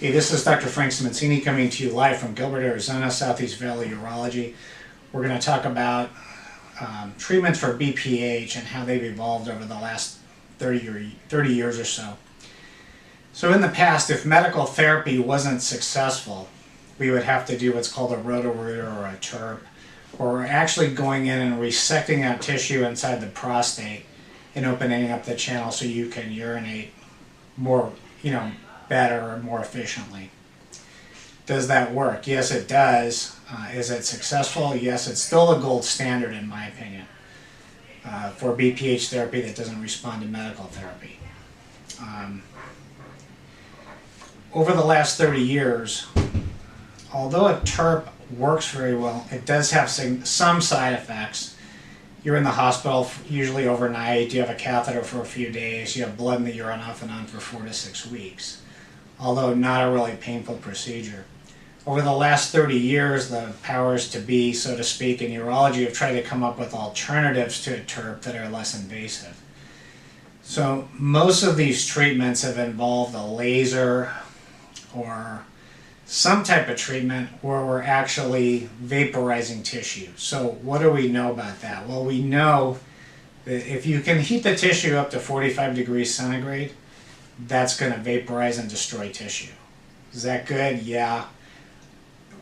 Hey, this is Dr. Frank Simoncini coming to you live from Gilbert, Arizona, Southeast Valley Urology. We're going to talk about treatments for BPH and how they've evolved over the last 30 years or so. So in the past, if medical therapy wasn't successful, we would have to do what's called a roto-rooter or a TURP, where we're actually going in and resecting out tissue inside the prostate and opening up the channel so you can urinate more, better and more efficiently. Does that work? Yes, it does. Is it successful? Yes, it's still a gold standard in my opinion for BPH therapy that doesn't respond to medical therapy. Over the last 30 years, although a TURP works very well, it does have some side effects. You're in the hospital usually overnight, you have a catheter for a few days, you have blood in the urine off and on for 4 to 6 weeks, although not a really painful procedure. Over the last 30 years, the powers to be, so to speak, in urology have tried to come up with alternatives to a TURP that are less invasive. So most of these treatments have involved a laser or some type of treatment where we're actually vaporizing tissue. So what do we know about that? Well, we know that if you can heat the tissue up to 45 degrees centigrade, that's going to vaporize and destroy tissue. Is that good? Yeah.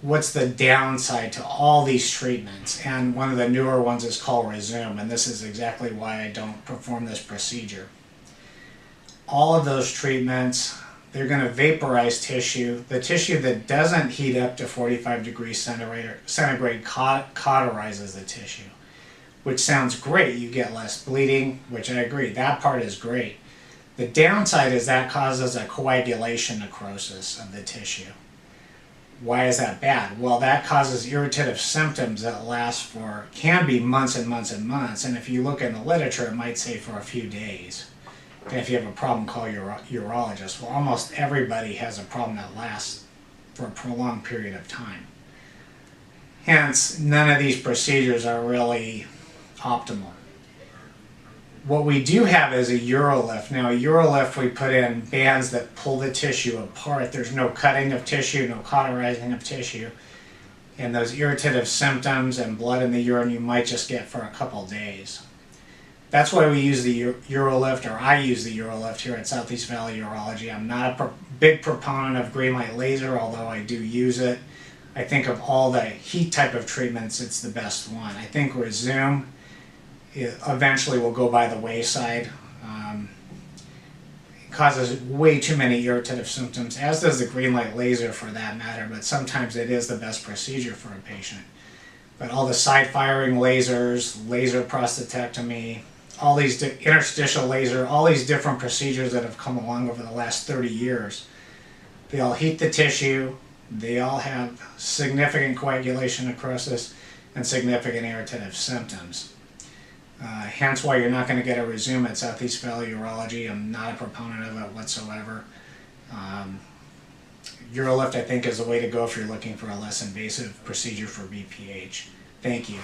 What's the downside to all these treatments? And one of the newer ones is called Resume, and this is exactly why I don't perform this procedure. All of those treatments, they're going to vaporize tissue. The tissue that doesn't heat up to 45 degrees centigrade cauterizes the tissue, which sounds great. You get less bleeding, which I agree. That part is great. The downside is that causes a coagulation necrosis of the tissue. Why is that bad? Well, that causes irritative symptoms that can be months and months and months. And if you look in the literature, it might say for a few days. And if you have a problem, call your urologist. Well, almost everybody has a problem that lasts for a prolonged period of time. Hence, none of these procedures are really optimal. What we do have is a UroLift. Now, a UroLift, we put in bands that pull the tissue apart. There's no cutting of tissue, no cauterizing of tissue. And those irritative symptoms and blood in the urine you might just get for a couple days. That's why we use the UroLift, or I use the UroLift here at Southeast Valley Urology. I'm not a big proponent of green light laser, although I do use it. I think of all the heat type of treatments, it's the best one. I think Resume eventually will go by the wayside. It causes way too many irritative symptoms, as does the green light laser for that matter, but sometimes it is the best procedure for a patient. But all the side-firing lasers, laser prostatectomy, all these interstitial laser, all these different procedures that have come along over the last 30 years, they all heat the tissue, they all have significant coagulation necrosis and significant irritative symptoms. Hence why you're not going to get a Resume at Southeast Valley Urology. I'm not a proponent of it whatsoever. UroLift, I think, is the way to go if you're looking for a less invasive procedure for BPH. Thank you.